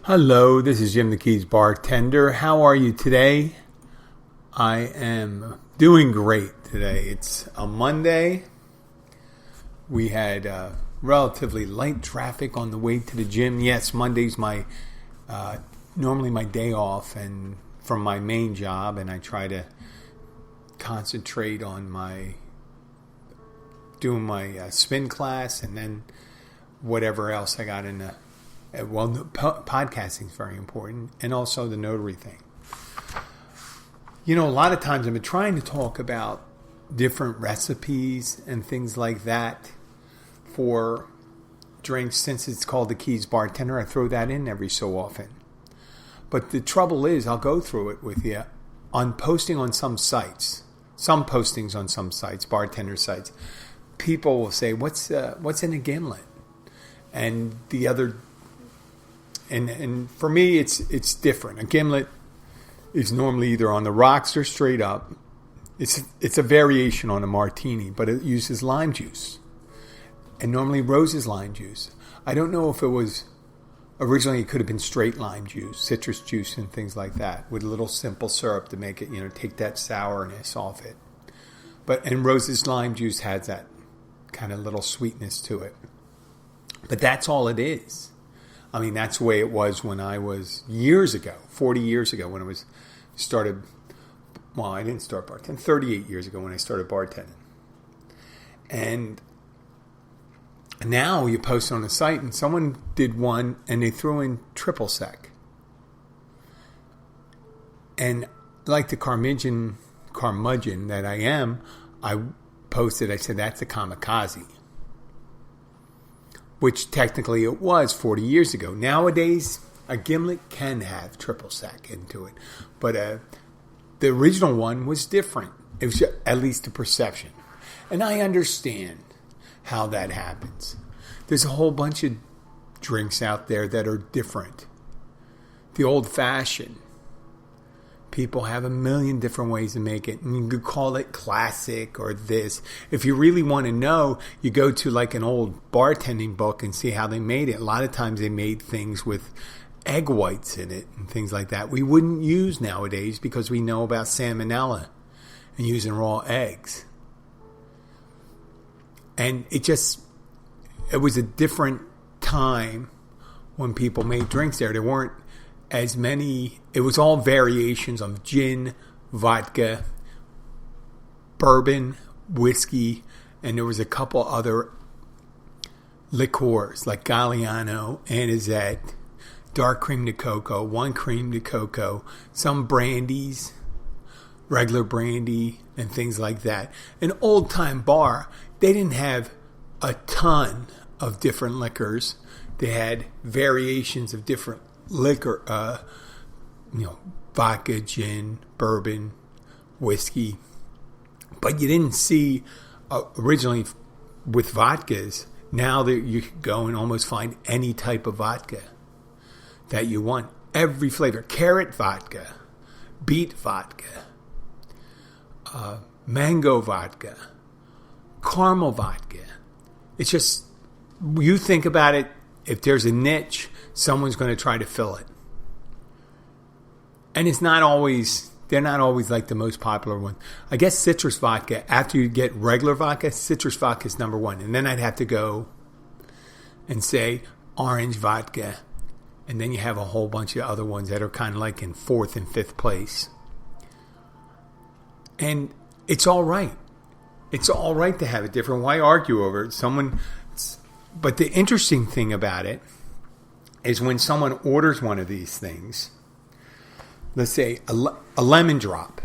Hello, this is Jim the Keys Bartender. How are you today? I am doing great today. It's a Monday. We had relatively light traffic on the way to the gym. Yes, Monday's my normally my day off and from my main job, and I try to concentrate on doing my spin class and then whatever else I got in the. Well, podcasting is very important, and also the notary thing. You know, a lot of times I've been trying to talk about different recipes and things like that for drinks. Since it's called the Keys Bartender, I throw that in every so often. But the trouble is, I'll go through it with you on posting on some postings on some sites, bartender sites. People will say, "What's in a gimlet?" And the other. And for me, it's different. A gimlet is normally either on the rocks or straight up. It's a variation on a martini, but it uses lime juice. And normally Rose's lime juice. I don't know if it was originally it could have been straight lime juice, citrus juice, and things like that, with a little simple syrup to make it, take that sourness off it. And Rose's lime juice has that kind of little sweetness to it. But that's all it is. I mean, that's the way it was when I was 40 years ago, when I started. Well, I didn't start bartending. 38 years ago when I started bartending. And now you post on the site, and someone did one, and they threw in triple sec. And like the curmudgeon that I am, I posted. I said that's a kamikaze. Which technically it was 40 years ago. Nowadays, a gimlet can have triple sec into it. But the original one was different. It was at least a perception. And I understand how that happens. There's a whole bunch of drinks out there that are different. The old-fashioned. People have a million different ways to make it. And you could call it classic or this. If you really want to know, you go to like an old bartending book and see how they made it. A lot of times they made things with egg whites in it and things like that. We wouldn't use nowadays because we know about salmonella and using raw eggs. And it was a different time when people made drinks there. There weren't as many, it was all variations of gin, vodka, bourbon, whiskey, and there was a couple other liqueurs like Galliano, Anisette, dark cream de cocoa, one cream de cocoa, some brandies, regular brandy, and things like that. An old-time bar, they didn't have a ton of different liquors. They had variations of different liquor, vodka, gin, bourbon, whiskey. But you didn't see originally with vodkas. Now that you can go and almost find any type of vodka that you want. Every flavor. Carrot vodka, beet vodka, mango vodka, caramel vodka. It's just, you think about it, if there's a niche, someone's going to try to fill it. And they're not always like the most popular one. I guess citrus vodka, after you get regular vodka, citrus vodka is number one. And then I'd have to go and say orange vodka. And then you have a whole bunch of other ones that are kind of like in fourth and fifth place. And it's all right. It's all right to have it different. Why argue over it? But the interesting thing about it is when someone orders one of these things, let's say a lemon drop.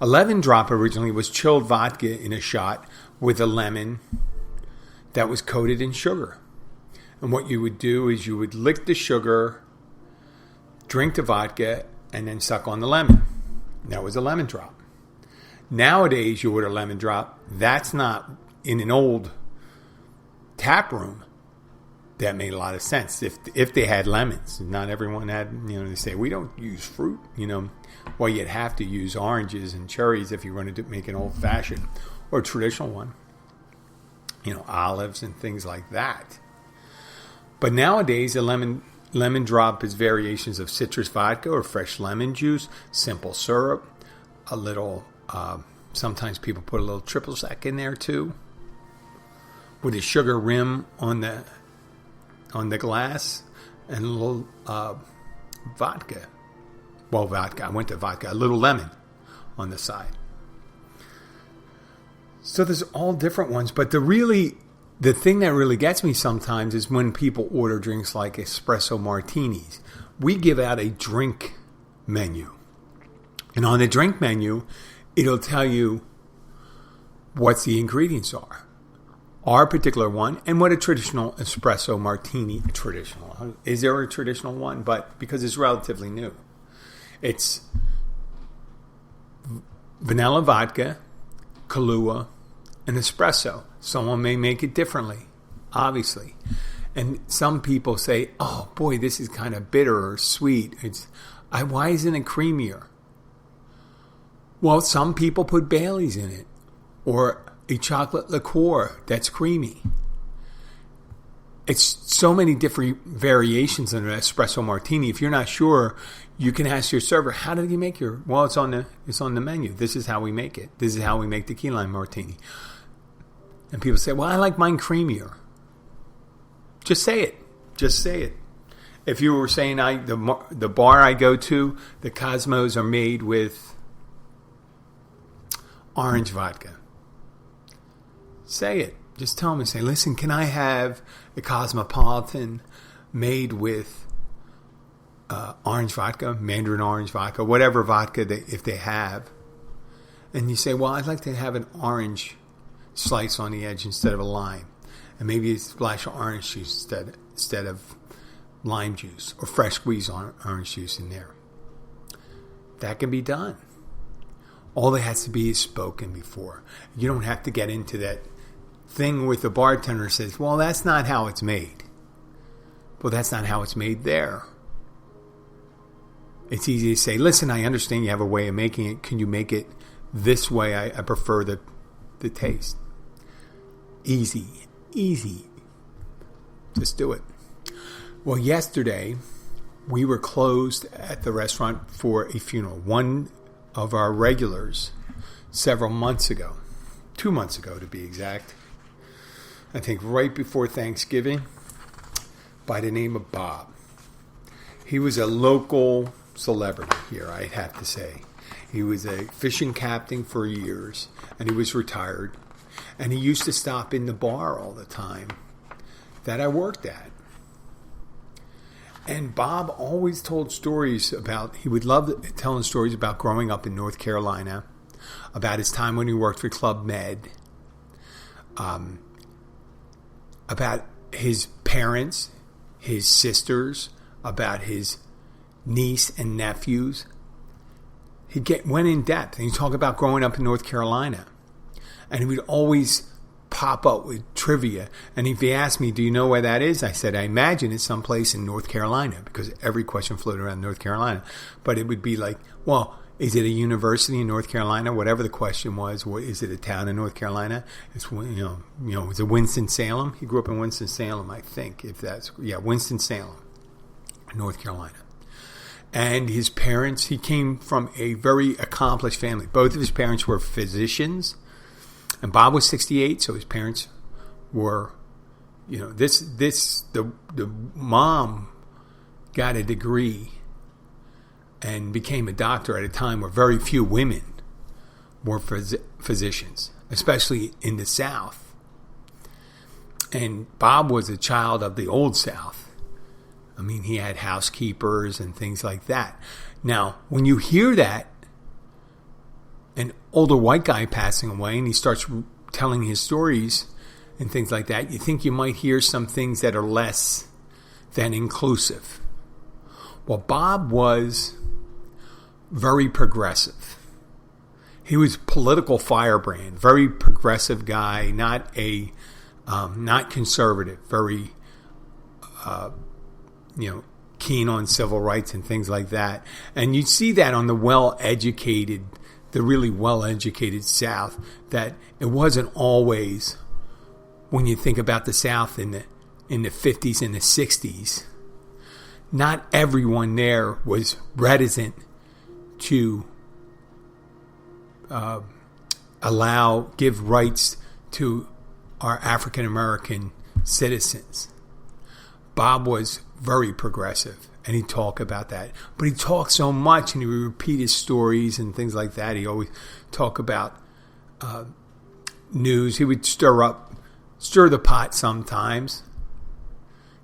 A lemon drop originally was chilled vodka in a shot with a lemon that was coated in sugar. And what you would do is you would lick the sugar, drink the vodka, and then suck on the lemon. That was a lemon drop. Nowadays, you order a lemon drop. That's not in an old tap room. That made a lot of sense if they had lemons. Not everyone had, they say, we don't use fruit, Well, you'd have to use oranges and cherries if you wanted to make an old-fashioned or traditional one. Olives and things like that. But nowadays, a lemon lemon drop is variations of citrus vodka or fresh lemon juice, simple syrup, a little, sometimes people put a little triple sec in there too, with a sugar rim on the glass, and a little vodka. Well, vodka. I went to vodka. A little lemon on the side. So there's all different ones, but the thing that really gets me sometimes is when people order drinks like espresso martinis. We give out a drink menu. And on the drink menu, it'll tell you what the ingredients are. Our particular one, and what a traditional espresso martini, traditional. Is there a traditional one? But because it's relatively new. It's vanilla vodka, Kahlua, and espresso. Someone may make it differently, obviously. And some people say, oh boy, this is kind of bitter or sweet. Why isn't it creamier? Well, some people put Baileys in it, or a chocolate liqueur that's creamy. It's so many different variations in an espresso martini. If you're not sure, you can ask your server, how did you make your... Well, it's on the menu. This is how we make it. This is how we make the key lime martini. And people say, well, I like mine creamier. Just say it. Just say it. If you were saying the bar I go to, the Cosmos are made with orange vodka. Say it. Just tell them and say, listen, can I have the Cosmopolitan made with orange vodka, mandarin orange vodka, whatever vodka if they have. And you say, well, I'd like to have an orange slice on the edge instead of a lime. And maybe a splash of orange juice instead of lime juice, or fresh squeezed orange juice in there. That can be done. All that has to be is spoken before. You don't have to get into that thing with the bartender says, well, that's not how it's made. Well, that's not how it's made there. It's easy to say, listen, I understand you have a way of making it. Can you make it this way? I prefer the taste. Easy. Just do it. Well, yesterday, we were closed at the restaurant for a funeral. One of our regulars, several months ago, 2 months ago to be exact, I think right before Thanksgiving, by the name of Bob. He was a local celebrity here, I have to say. He was a fishing captain for years, and he was retired. And he used to stop in the bar all the time that I worked at. And Bob always told stories about, he would love telling stories about growing up in North Carolina, about his time when he worked for Club Med, about his parents, his sisters, about his niece and nephews. He went in depth, and he talked about growing up in North Carolina. And he would always pop up with trivia. And if he asked me, do you know where that is? I said, I imagine it's someplace in North Carolina, because every question floated around North Carolina. But it would be like, well, is it a university in North Carolina? Whatever the question was, is it a town in North Carolina? It's, is it Winston-Salem? He grew up in Winston-Salem, I think. Winston-Salem, North Carolina. And his parents, he came from a very accomplished family. Both of his parents were physicians. And Bob was 68, so his parents were, the mom got a degree and became a doctor at a time where very few women were physicians, especially in the South. And Bob was a child of the Old South. I mean, he had housekeepers and things like that. Now, when you hear that, an older white guy passing away, and he starts telling his stories and things like that, you think you might hear some things that are less than inclusive. Well, Bob was very progressive. He was political firebrand, very progressive guy, not conservative, very keen on civil rights and things like that. And you see that on the really well-educated South, that it wasn't always, when you think about the South in the 50s and the 60s, not everyone there was reticent to give rights to our African American citizens. Bob was very progressive, and he'd talk about that. But he talked so much, and he would repeat his stories and things like that. He always talk about news. He would stir the pot sometimes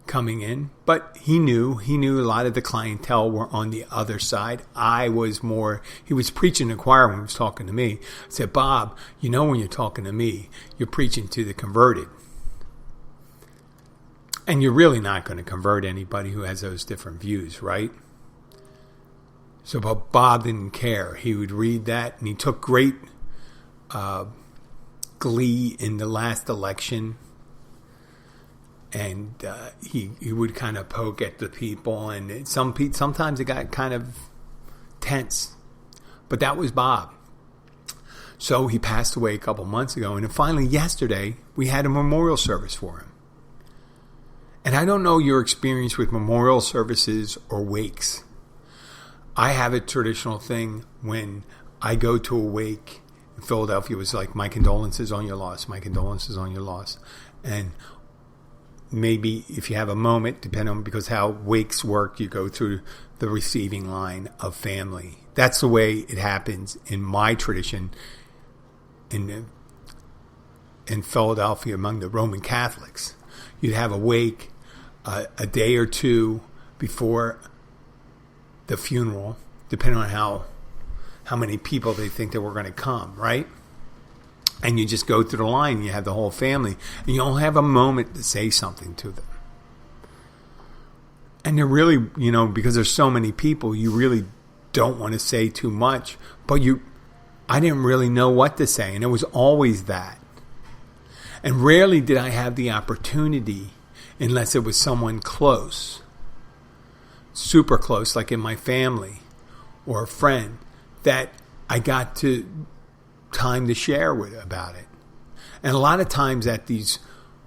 coming in, but he knew a lot of the clientele were on the other side. He was preaching to the choir when he was talking to me. I said, Bob, when you're talking to me, you're preaching to the converted. And you're really not going to convert anybody who has those different views, right? So, but Bob didn't care. He would read that, and he took great glee in the last election. And he would kind of poke at the people, and sometimes it got kind of tense. But that was Bob. So he passed away a couple months ago, and then finally yesterday we had a memorial service for him. And I don't know your experience with memorial services or wakes. I have a traditional thing when I go to a wake in Philadelphia. It was like, my condolences on your loss, my condolences on your loss. And maybe if you have a moment, depending on, because how wakes work, you go through the receiving line of family. That's the way it happens in my tradition in Philadelphia among the Roman Catholics. You'd have a wake a day or two before the funeral, depending on how many people they think that were going to come, right? And you just go through the line. You have the whole family, and you don't have a moment to say something to them. And they're really, because there's so many people, you really don't want to say too much. But I didn't really know what to say, and it was always that. And rarely did I have the opportunity, unless it was someone close, super close, like in my family or a friend, that I got time to share with about it. And a lot of times at these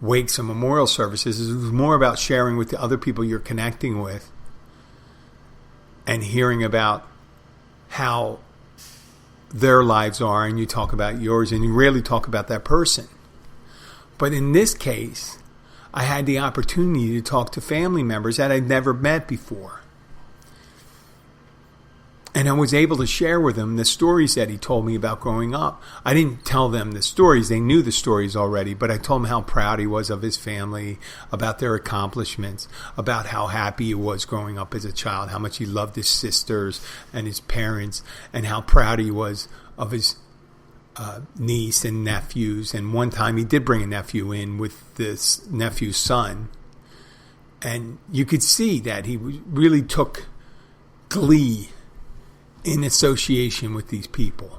wakes and memorial services, it was more about sharing with the other people you're connecting with and hearing about how their lives are, and you talk about yours, and you rarely talk about that person. But in this case, I had the opportunity to talk to family members that I'd never met before. And I was able to share with them the stories that he told me about growing up. I didn't tell them the stories. They knew the stories already, but I told them how proud he was of his family, about their accomplishments, about how happy he was growing up as a child, how much he loved his sisters and his parents, and how proud he was of his niece and nephews. And one time he did bring a nephew in with this nephew's son. And you could see that he really took glee in association with these people.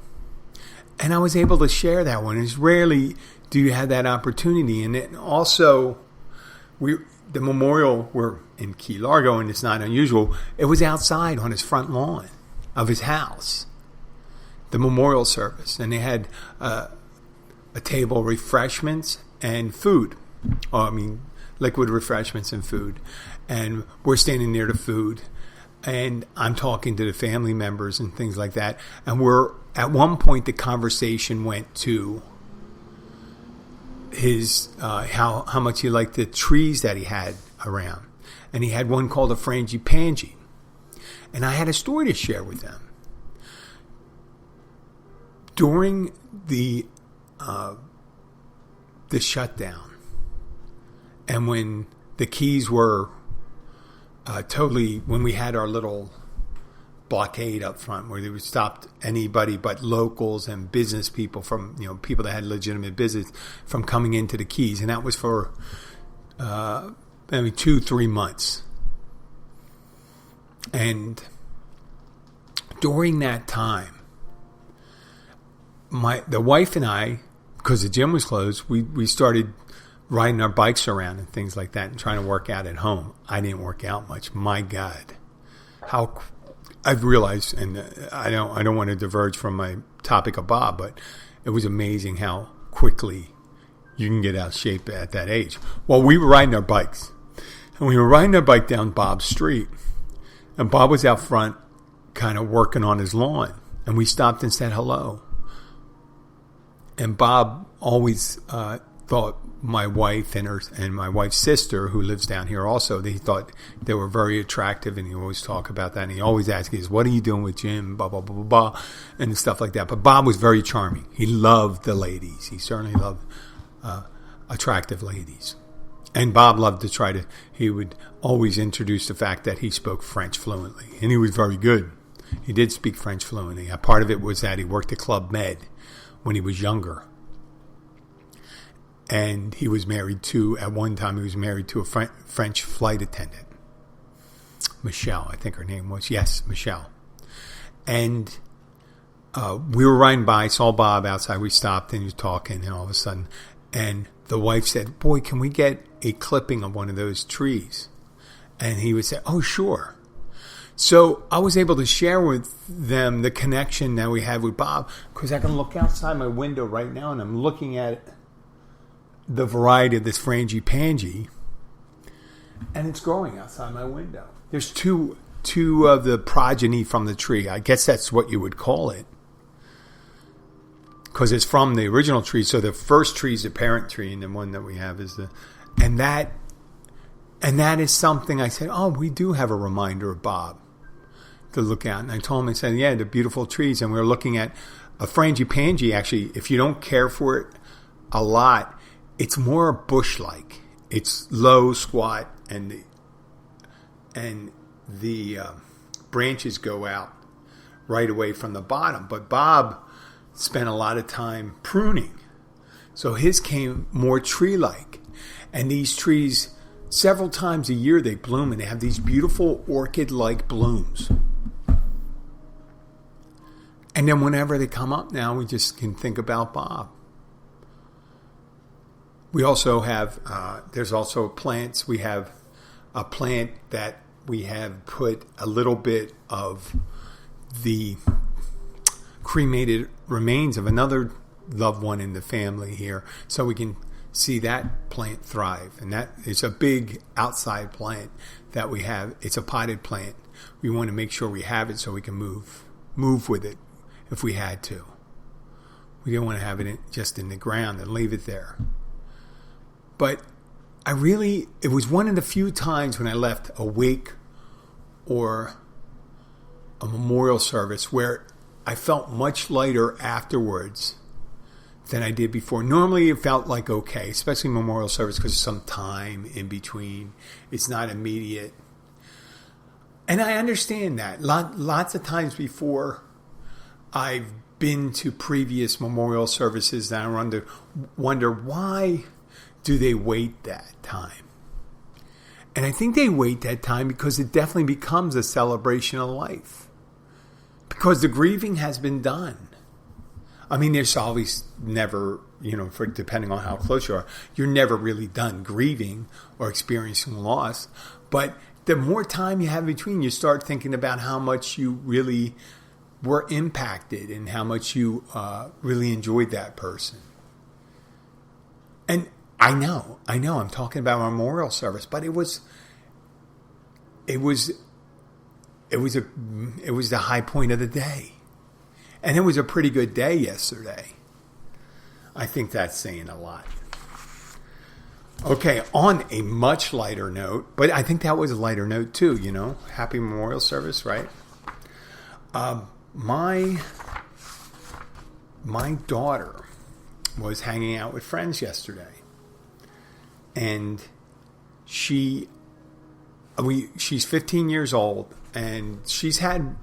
And I was able to share that one. It's rarely do you have that opportunity. And then also, the memorial, we're in Key Largo, and it's not unusual. It was outside on his front lawn of his house, the memorial service. And they had a table, refreshments and food. Liquid refreshments and food. And we're standing near the food. And I'm talking to the family members and things like that. And at one point, the conversation went to his how much he liked the trees that he had around. And he had one called a frangipani. And I had a story to share with them. During the shutdown, and when the Keys were when we had our little blockade up front where they would stop anybody but locals and business people from, people that had legitimate business from coming into the Keys. And that was for 2-3 months. And during that time, the wife and I, because the gym was closed, we started riding our bikes around and things like that and trying to work out at home. I didn't work out much. My God. How I've realized, and I don't want to diverge from my topic of Bob, but it was amazing how quickly you can get out of shape at that age. Well, we were riding our bikes, and we were riding our bike down Bob's Street, And Bob was out front kind of working on his lawn. And we stopped and said hello. And Bob always thought my wife and my wife's sister, who lives down here also, he thought they were very attractive, and he always talk about that. And he always asked us, "What are you doing with Jim?" Blah, blah, blah, blah, blah, and stuff like that. But Bob was very charming. He loved the ladies. He certainly loved attractive ladies. And Bob loved he would always introduce the fact that he spoke French fluently. And he was very good. He did speak French fluently. A part of it was that he worked at Club Med when he was younger. And he was at one time, he was married to a French flight attendant. Michelle, I think her name was. Yes, Michelle. And we were riding by, saw Bob outside. We stopped and he was talking, and all of a sudden, and the wife said, "Boy, can we get a clipping of one of those trees?" And he would say, "Oh, sure." So I was able to share with them the connection that we had with Bob, because I can look outside my window right now and I'm looking at the variety of this frangipani, and it's growing outside my window. There's two of the progeny from the tree. I guess that's what you would call it, because it's from the original tree. So the first tree is the parent tree, and the one that we have is and that is something I said, oh, we do have a reminder of Bob to look at. And I told him, I said, yeah, the beautiful trees. And we were looking at a frangipani. Actually, if you don't care for it a lot, it's more bush-like. It's low, squat, and the branches go out right away from the bottom. But Bob spent a lot of time pruning, so his came more tree-like. And these trees, several times a year, they bloom, and they have these beautiful orchid-like blooms. And then whenever they come up now, we just can think about Bob. We also have, there's also plants. We have a plant that we have put a little bit of the cremated remains of another loved one in the family here, so we can see that plant thrive. And that is a big outside plant that we have. It's a potted plant. We want to make sure we have it so we can move with it if we had to. We don't want to have it just in the ground and leave it there. But it was one of the few times when I left a wake or a memorial service where I felt much lighter afterwards than I did before. Normally it felt like okay, especially memorial service, because there's some time in between. It's not immediate. And I understand that. Lots of times before, I've been to previous memorial services and I wonder why do they wait that time? And I think they wait that time because it definitely becomes a celebration of life. Because the grieving has been done. I mean, there's always never, depending on how close you are, you're never really done grieving or experiencing loss. But the more time you have between, you start thinking about how much you really were impacted and how much you really enjoyed that person. And I know, I'm talking about a memorial service, but it was the high point of the day. And it was a pretty good day yesterday. I think that's saying a lot. Okay, on a much lighter note, but I think that was a lighter note too, Happy memorial service, right? My daughter was hanging out with friends yesterday. And she's 15 years old, and she's had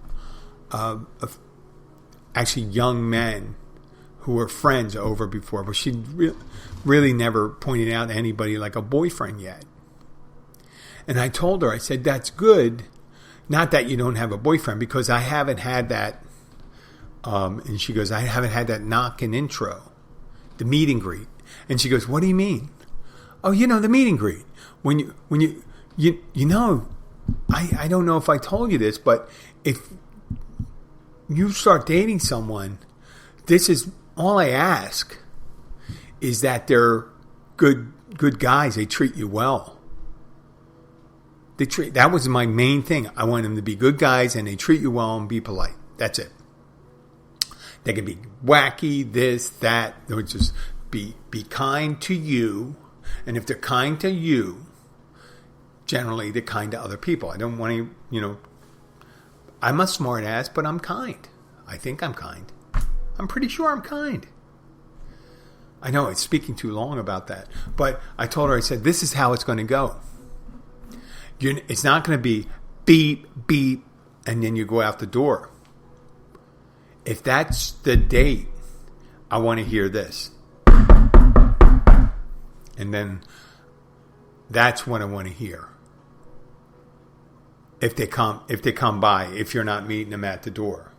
actually young men who were friends over before, but she really never pointed out to anybody like a boyfriend yet. And I told her, I said, that's good, not that you don't have a boyfriend, because I haven't had that. And she goes, I haven't had that knock and intro, the meet and greet. And she goes, what do you mean? Oh, the meet and greet. When you I don't know if I told you this, but if you start dating someone, this is all I ask is that they're good guys. They treat you well. That was my main thing. I want them to be good guys and they treat you well and be polite. That's it. They can be wacky, this, that. They would just be kind to you. And if they're kind to you, generally they're kind to other people. I don't want to, I'm a smart ass, but I'm kind. I think I'm kind. I'm pretty sure I'm kind. I know it's speaking too long about that. But I told her, I said, this is how it's going to go. It's not going to be beep, beep, and then you go out the door. If that's the date, I want to hear this. And then that's what I want to hear. If they come by, if you're not meeting them at the door.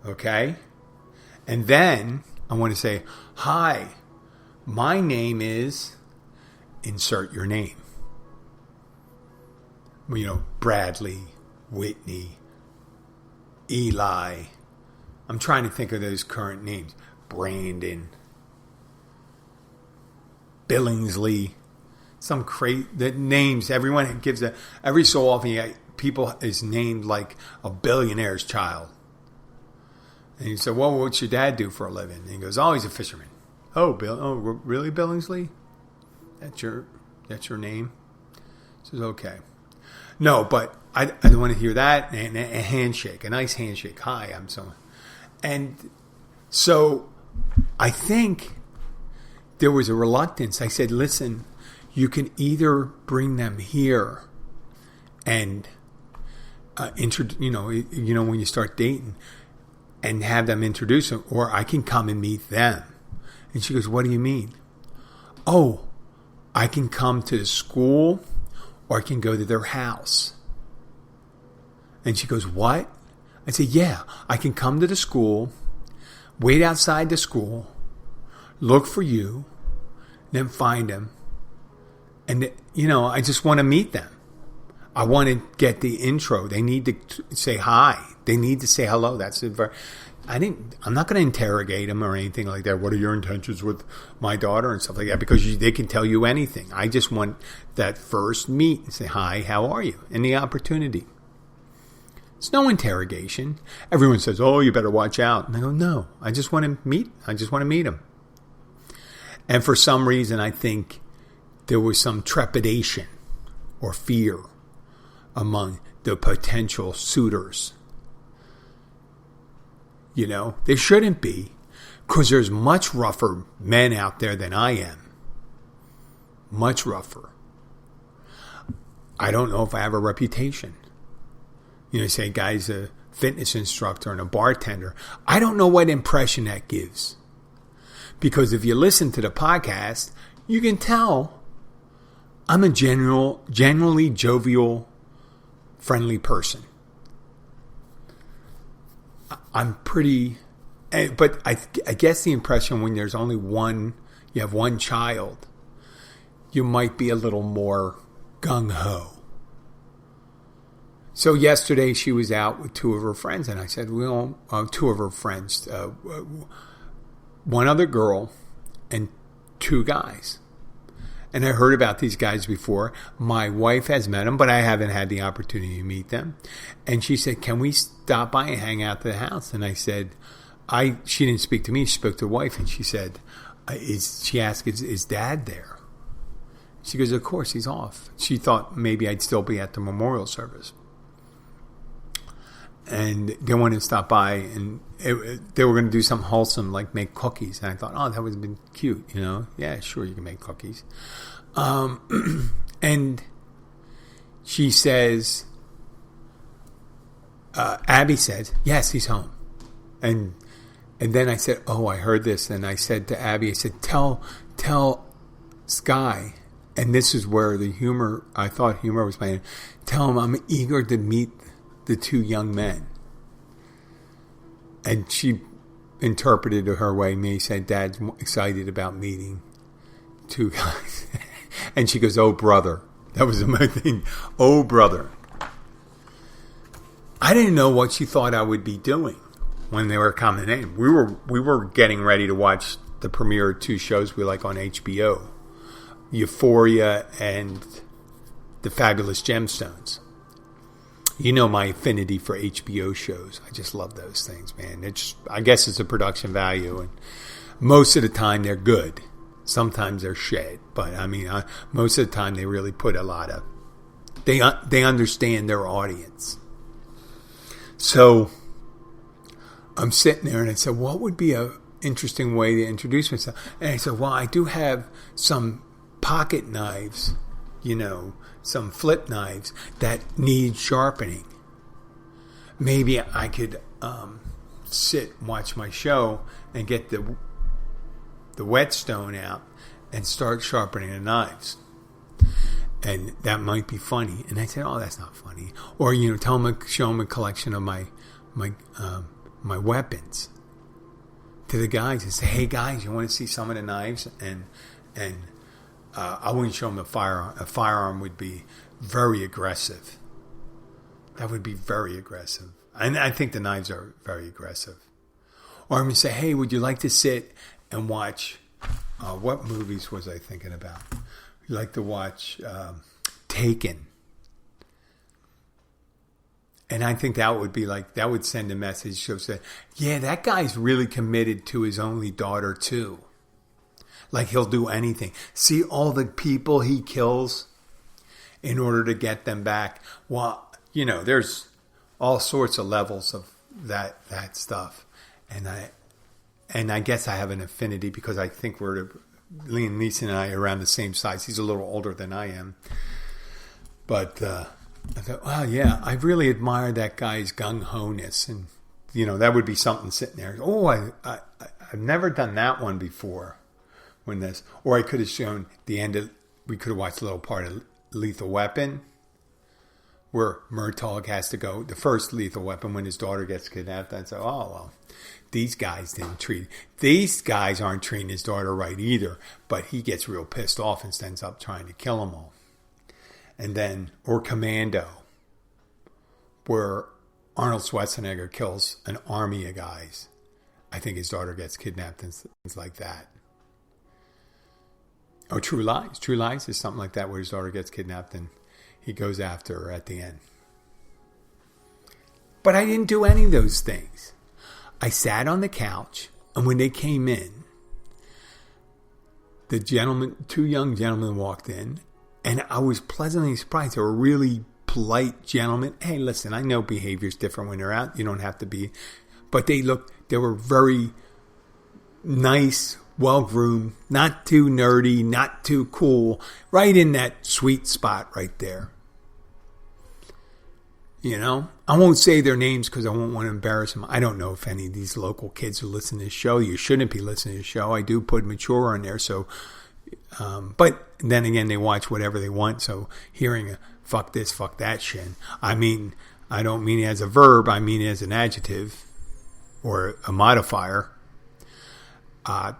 Okay? And then I want to say, hi, my name is, insert your name. Bradley, Whitney, Eli. I'm trying to think of those current names. Brandon, Billingsley. Some the names. Everyone gives every so often people is named like a billionaire's child. And you say, well, what's your dad do for a living? And he goes, oh, he's a fisherman. Oh, really, Billingsley? That's your name? He says, okay. No, but I don't want to hear that. And a handshake, a nice handshake. Hi, I'm so. And so I think there was a reluctance. I said, listen, you can either bring them here and when you start dating and have them introduce them, or I can come and meet them. And she goes, what do you mean? Oh, I can come to the school or I can go to their house. And she goes, what? I said, yeah, I can come to the school, wait outside the school, look for you, then find them. And, I just want to meet them. I want to get the intro. They need to say hi. They need to say hello. I'm not going to interrogate them or anything like that. What are your intentions with my daughter and stuff like that? Because they can tell you anything. I just want that first meet and say, hi, how are you? And the opportunity. It's no interrogation. Everyone says, oh, you better watch out. And I go, no, I just want to meet. I just want to meet them. And for some reason, I think there was some trepidation or fear among the potential suitors. There shouldn't be, because there's much rougher men out there than I am. Much rougher. I don't know if I have a reputation. Say a guy's a fitness instructor and a bartender. I don't know what impression that gives. Because if you listen to the podcast, you can tell I'm a generally jovial, friendly person. I'm pretty, but I guess the impression when there's only you have one child, you might be a little more gung-ho. So yesterday she was out with two of her friends, and I said, two of her friends, one other girl and two guys. And I heard about these guys before. My wife has met them, but I haven't had the opportunity to meet them. And she said, can we stop by and hang out to the house? And I said, she didn't speak to me. She spoke to the wife, and she said, she asked, is Dad there? She goes, of course, he's off. She thought maybe I'd still be at the memorial service. And they wanted to stop by, and they were going to do something wholesome, like make cookies. And I thought, that would have been cute, Yeah, sure, you can make cookies. And she says, Abby said, yes, he's home. And then I said, I heard this. And I said to Abby, I said, tell Sky, and this is where I thought humor was playing, tell him I'm eager to meet the two young men. And she interpreted it her way. Me said, Dad's excited about meeting two guys. And she goes, oh, brother. That was my thing. Oh, brother. I didn't know what she thought I would be doing when they were coming in. We were getting ready to watch the premiere of two shows we like on HBO. Euphoria and the Fabulous Gemstones. You know my affinity for HBO shows. I just love those things, man. I guess it's a production value, and most of the time they're good. Sometimes they're shit, but I mean, most of the time they really put a lot of. They understand their audience. So I'm sitting there, and I said, "What would be a interesting way to introduce myself?" And I said, "Well, I do have some pocket knives, some flip knives that need sharpening. Maybe I could sit and watch my show and get the whetstone out and start sharpening the knives. And that might be funny." And I said, "Oh, that's not funny." Or, show them a collection of my weapons to the guys and say, "Hey guys, you want to see some of the knives?" And I wouldn't show them a firearm. A firearm would be very aggressive. That would be very aggressive. And I think the knives are very aggressive. Or I'm going to say, "Hey, would you like to sit and watch," what movies was I thinking about? You like to watch Taken. And I think that would be that would send a message. So say, yeah, that guy's really committed to his only daughter too. He'll do anything. See all the people he kills in order to get them back. Well, there's all sorts of levels of that stuff. And I guess I have an affinity because I think Liam Neeson and I are around the same size. He's a little older than I am. But I thought, well, yeah, I really admire that guy's gung-ho-ness. And, that would be something sitting there. Oh, I've never done that one before. Or I could have shown we could have watched a little part of Lethal Weapon, where Murtaugh has to go, the first Lethal Weapon, when his daughter gets kidnapped. I'd say, oh, well, these guys aren't treating his daughter right either, but he gets real pissed off and ends up trying to kill them all. And then, or Commando, where Arnold Schwarzenegger kills an army of guys. I think his daughter gets kidnapped and things like that. Oh, True Lies. True Lies is something like that, where his daughter gets kidnapped and he goes after her at the end. But I didn't do any of those things. I sat on the couch, and when they came in, two young gentlemen walked in, and I was pleasantly surprised. They were really polite gentlemen. Hey, listen, I know behavior's different when they're out. You don't have to be. But they were very nice, well-groomed, not too nerdy, not too cool, right in that sweet spot right there. I won't say their names because I won't want to embarrass them. I don't know if any of these local kids who listen to this show. You shouldn't be listening to the show. I do put mature on there, so. But then again, they watch whatever they want. So hearing a "fuck this, fuck that" shit. I mean, I don't mean it as a verb. I mean it as an adjective or a modifier. I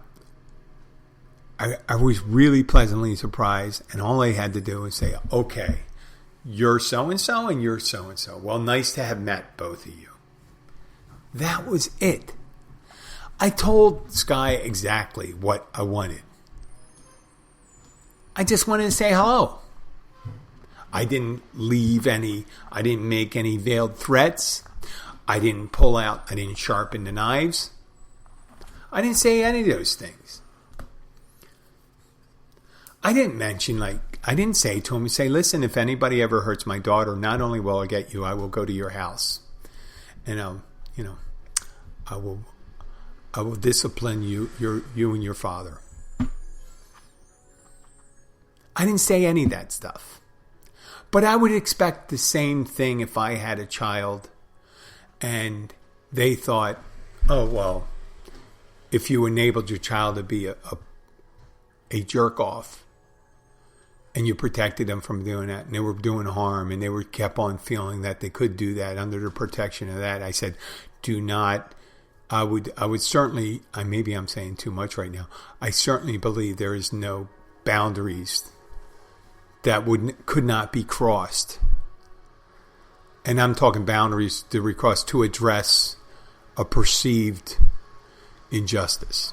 was really pleasantly surprised, and all I had to do was say, "Okay, you're so-and-so and you're so-and-so. Well, nice to have met both of you." That was it. I told Sky exactly what I wanted. I just wanted to say hello. I didn't make any veiled threats. I didn't sharpen the knives. I didn't say any of those things. I didn't say to him, "Listen, if anybody ever hurts my daughter, not only will I get you, I will go to your house. And I will discipline you and your father." I didn't say any of that stuff. But I would expect the same thing if I had a child and they thought, "Oh, well, if you enabled your child to be a jerk off and you protected them from doing that, and they were doing harm, and they kept on feeling that they could do that under the protection of that," I said, "Do not." I would certainly. Maybe I'm saying too much right now. I certainly believe there is no boundaries that could not be crossed. And I'm talking boundaries to be crossed to address a perceived injustice.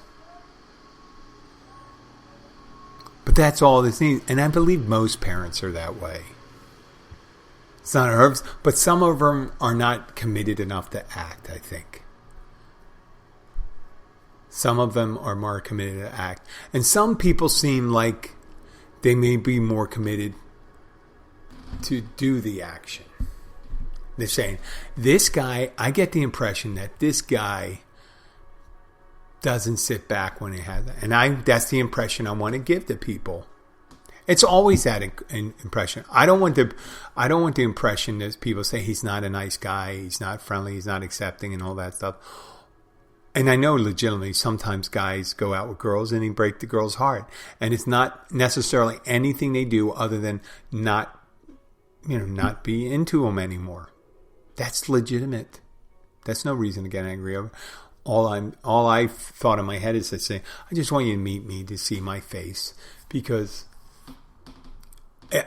But that's all this needs. And I believe most parents are that way. It's not herbs, but some of them are not committed enough to act, I think. Some of them are more committed to act. And some people seem like they may be more committed to do the action. They're saying, this guy, I get the impression that this guy doesn't sit back when he has that. And that's the impression I want to give to people. It's always that impression. I don't want the impression that people say he's not a nice guy, he's not friendly, he's not accepting, and all that stuff. And I know legitimately sometimes guys go out with girls and they break the girl's heart, and it's not necessarily anything they do other than not be into them anymore. That's legitimate. That's no reason to get angry over. All I thought in my head is to say, I just want you to meet me to see my face, because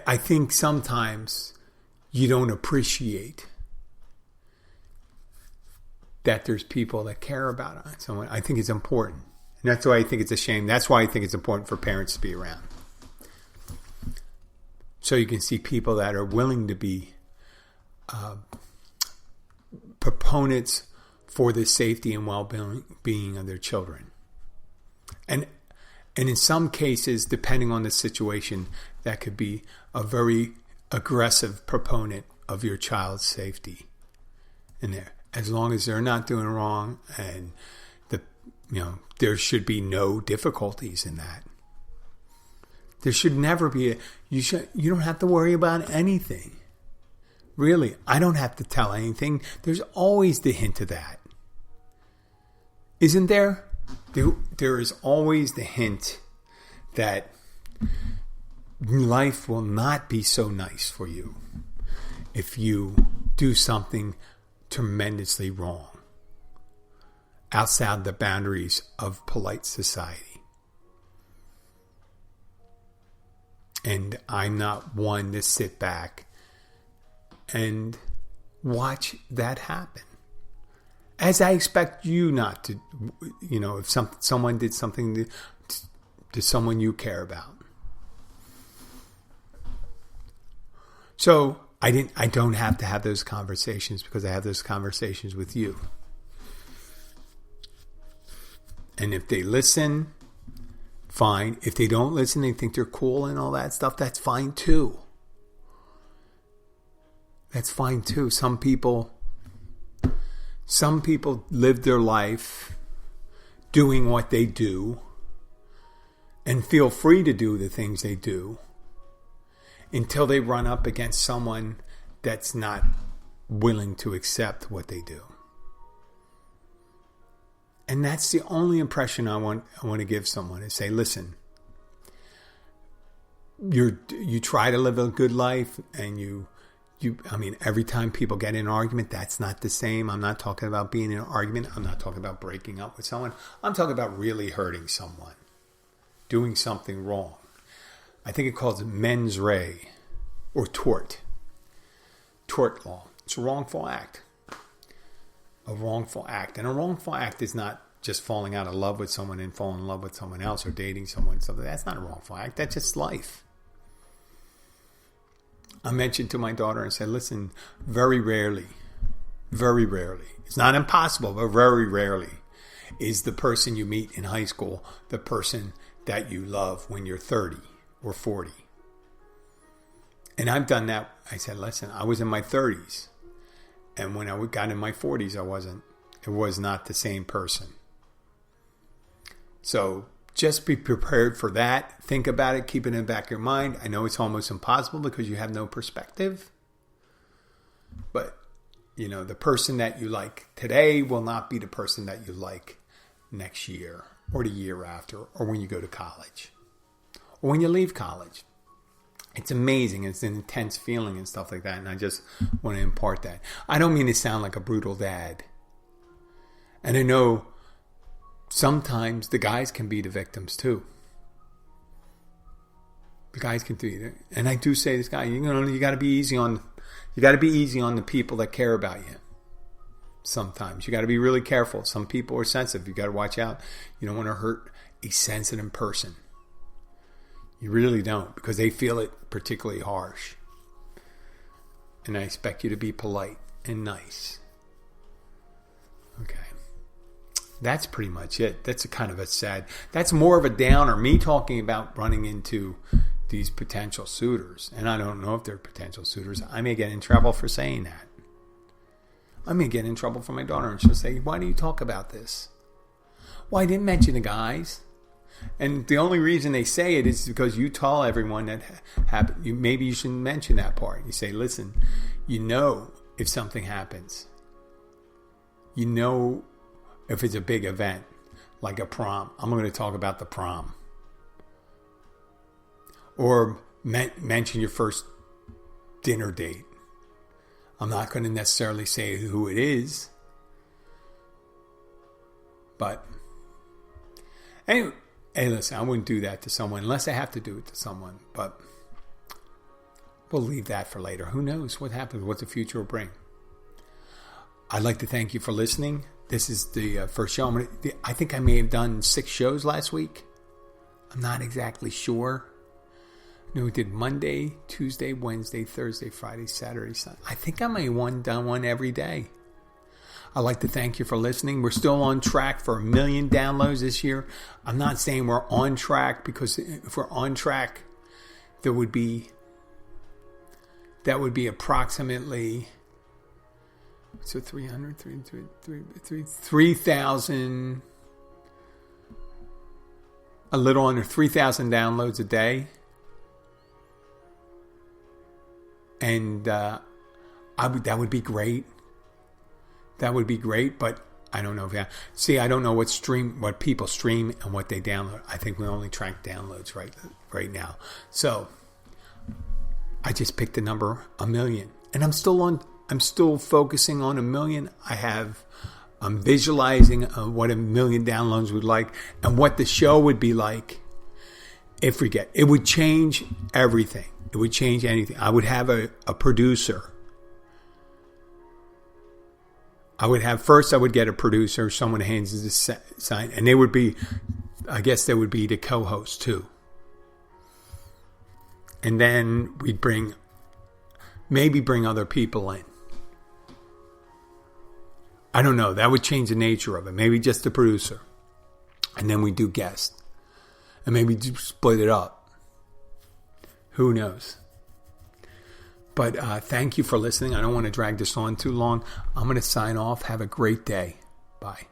I think sometimes you don't appreciate that there's people that care about someone. I think it's important. And that's why I think it's a shame. That's why I think it's important for parents to be around. So you can see people that are willing to be proponents for the safety and well-being of their children. And in some cases, depending on the situation, that could be a very aggressive proponent of your child's safety in there. As long as they're not doing wrong, and there should be no difficulties in that. There should never be you don't have to worry about anything. Really, I don't have to tell anything. There's always the hint of that. Isn't there? There is always the hint that life will not be so nice for you if you do something tremendously wrong outside the boundaries of polite society. And I'm not one to sit back and watch that happen. As I expect you not to, if someone did something to someone you care about. So I don't have to have those conversations, because I have those conversations with you. And if they listen, fine. If they don't listen, they think they're cool and all that stuff, that's fine too. That's fine too. Some people live their life doing what they do and feel free to do the things they do until they run up against someone that's not willing to accept what they do. And that's the only impression I want to give someone, is say, listen, you try to live a good life, and every time people get in an argument, that's not the same. I'm not talking about being in an argument. I'm not talking about breaking up with someone. I'm talking about really hurting someone, doing something wrong. I think it calls it mens rea, or tort law. It's a wrongful act. A wrongful act. And a wrongful act is not just falling out of love with someone and falling in love with someone else, or dating someone. So that's not a wrongful act. That's just life. I mentioned to my daughter and said, listen, very rarely, it's not impossible, but very rarely is the person you meet in high school the person that you love when you're 30 or 40. And I've done that. I said, listen, I was in my 30s. And when I got in my 40s, it was not the same person. So just be prepared for that. Think about it. Keep it in the back of your mind. I know it's almost impossible because you have no perspective. But, the person that you like today will not be the person that you like next year, or the year after, or when you go to college, or when you leave college. It's amazing. It's an intense feeling and stuff like that. And I just want to impart that. I don't mean to sound like a brutal dad. And I know sometimes the guys can be the victims too. The guys can do it. And I do say this guy, you got to be easy on the people that care about you. Sometimes you got to be really careful. Some people are sensitive. You got to watch out. You don't want to hurt a sensitive person. You really don't, because they feel it particularly harsh. and I expect you to be polite and nice. Okay. That's pretty much it. That's a kind of a sad, that's more of a downer. Me talking about running into these potential suitors. And I don't know if they're potential suitors. I may get in trouble for saying that. I may get in trouble for my daughter and she'll say, why do you talk about this? Well, I didn't mention the guys. And the only reason they say it is because you tell everyone that maybe you shouldn't mention that part. You say, listen, you know if something happens. You know if it's a big event, like a prom. I'm going to talk about the prom. Or mention your first dinner date. I'm not going to necessarily say who it is. But anyway, hey, listen, I wouldn't do that to someone unless I have to do it to someone. But we'll leave that for later. Who knows what happens, what the future will bring. I'd like to thank you for listening. This is the first show. I think I may have done 6 shows last week. I'm not exactly sure. No, we did Monday, Tuesday, Wednesday, Thursday, Friday, Saturday, Sunday. I think I may have done one every day. I'd like to thank you for listening. We're still on track for 1 million downloads this year. I'm not saying we're on track, because if we're on track, that would be approximately, so 3,000, a little under 3,000 downloads a day. And that would be great. That would be great, but I don't know if I don't know what people stream and what they download. I think we only track downloads right now. So I just picked the number 1 million, and I'm still focusing on 1 million. I'm visualizing what 1 million downloads would like, and what the show would be like if we get. It would change everything. It would change anything. I would have a producer. I would get a producer, someone hands the sign, and they would be the co-host too. And then we'd bring other people in. I don't know. That would change the nature of it. Maybe just the producer. And then we do guests. And maybe split it up. Who knows? But thank you for listening. I don't want to drag this on too long. I'm going to sign off. Have a great day. Bye.